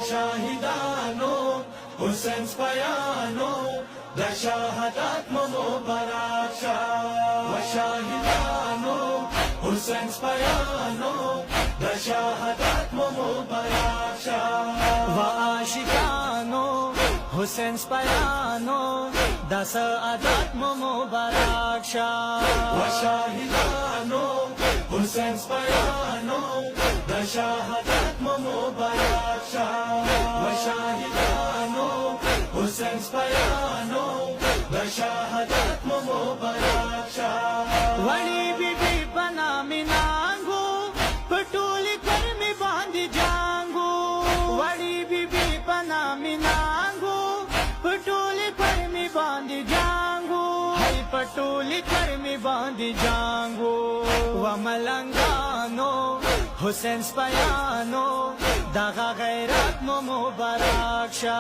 شاهدانو حسین سپیانو د شهادت مو مبارک شه و شاهدانو حسین سپیانو د شهادت مو مبارک شه و عاشقانو حسین سپیانو د سعادت مو مبارک شه و شاهدانو حسین سپیانو د شهادت مو مبارک شه و شاهدانو حسین سپیانو د شهادت مو مبارک شه وړي بیبي پنا مینانګو پټولي کرمي باندې جانګو وړي بیبي پنا مینانګو پټولي کرمي باندې جانګو هي پټولي کرمي باندې جانګو و ملنګانو حسین سپیانو دغه غیرت مو مبارک شه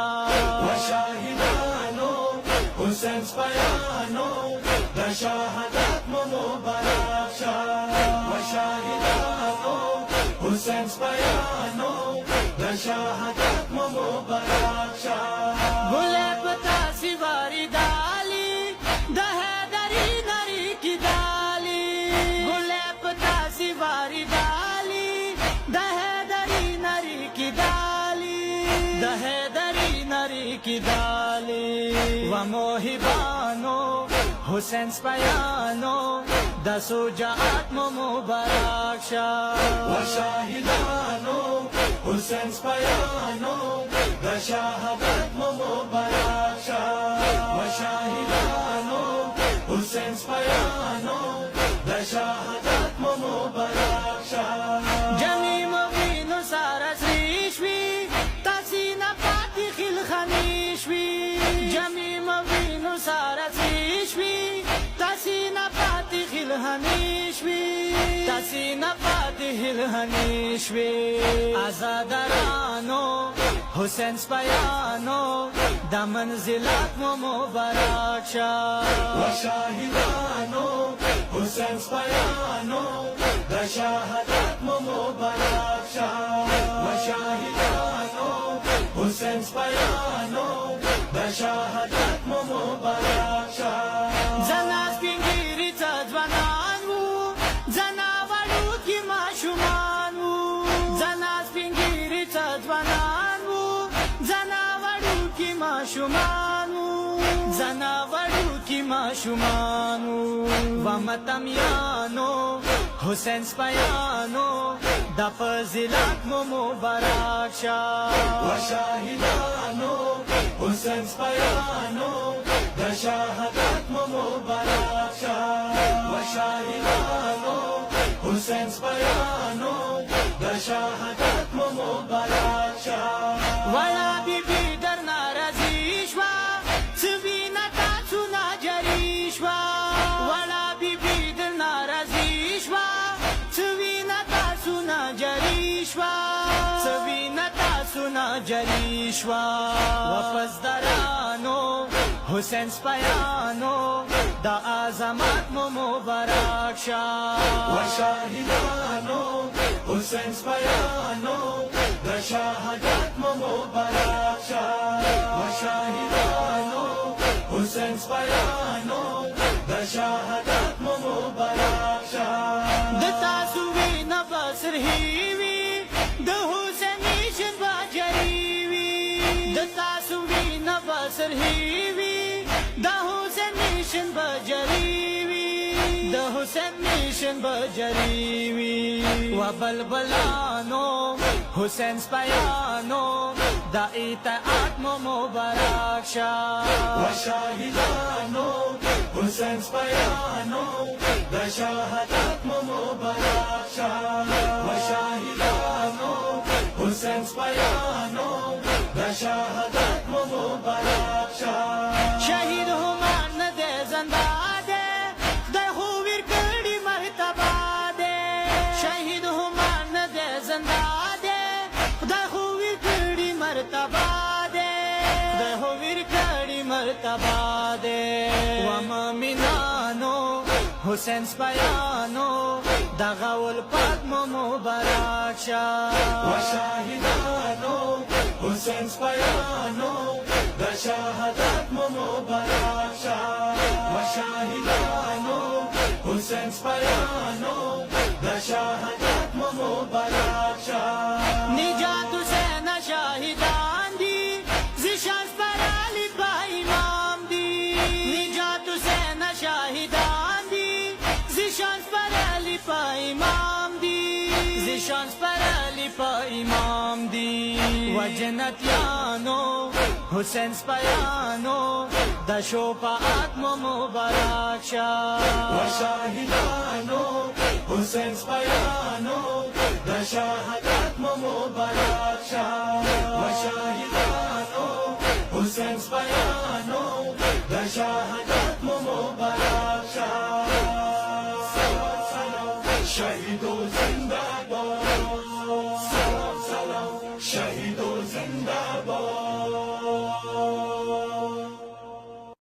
و شاهدانو حسین سپیانو د شهادت مو مبارک شه و شاهدانو حسین سپیانو د شهادت مو مبارک شه ګله پتا سی واری دالی د هدری نری کی دالی ګله پتا سی واری دالی د هدری نری کی دالی د هدری نری کی دالی و موهبانو حسین سپیانو د شجاعت مو مبارک شه و شاهدانو حسین سپیانو د شهادت مو مبارک شه و شاهدانو حسین سپیانو د شهادت مو مبارک شه جمی موینو سارا سریشوی تاسینا پاتی خلخانیشوی جمی موینو سارا سریشوی تاسینا پاتی خلخانیشوی تاسینا پاتی خلخانیشوی آزادرانو حسین سپیانو د منزلات مو مبارک شه و شاهدانو حسین سپیانو د شهادت مو مبارک شه و شاهدانو حسین سپیانو د شهادت مو مبارک شه زنا سپینګیری ځوانان وو زنا وړو کې ماشومان وو زنا سپینګیری ځوانان وو زنا وړو کې ماشومان وو زنا وړو کې ماشومان وو و متمیانو حسین سپیانو د فضیلت مو مبارک شه و شاهدانو حسین سپیانو د شهادت مو مبارک شه و شاهدانو حسین سپیانو د شهادت مو مبارک شه ولا بیبي در ناراضي شوا سوینا تاسو ناجری شوا ولا بیبي در ناراضي شوا سوینا تاسو ناجری شوا سوینا تاسو ناجری شوا واپس درانو حسین سپیانو د عظمت مو مبارک شه و شاهدانو حسین سپیانو د شهادت مو مبارک شه و شاهدانو حسین سپیانو د شهادت مو مبارک شه د تاسو وینا بسر هیوی د حسین نشان باجری وی د تاسو وینا بسر هیوی د حسین نشان باجری وی د حسین نشان باجری وی و بلبلانو حسین سپیانو د اطاعت مو مبارک شه و شاهدانو حسین سپیانو د شهادت مو مبارک شه و شاهدانو حسین سپیانو د شهادت مو مبارک شه شهید همان نه ده زنده ده خدای خو ورکړي مرتبه ده شهید همان نه ده زنده ده خدای خو ورکړي مرتبه ده خدای خو ورکړي مرتبه ده و مؤمنانو حسین سپیانو دغه ول پاک مو مبارک شه و شاهدانو حسین's پیانو د شهادت مو مبارک شه و شاهدانو حسین's پیانو د شهادت مو مبارک شه نجات حسین شاهدان دی زیشان پر علی با امام دی نجات حسین شاهدان دی زیشان پر علی با امام دی زیشان پر علی با امام دی و جنتیانو حسین's پیانو د شفاعت مو مبارک شه و شاهدانو حسین's پیانو د شهادت مو مبارک شه و شاهدانو حسین's پیانو د شهادت مو مبارک شه شهیدو زنده باد سلام سلام شهیدو زنده باد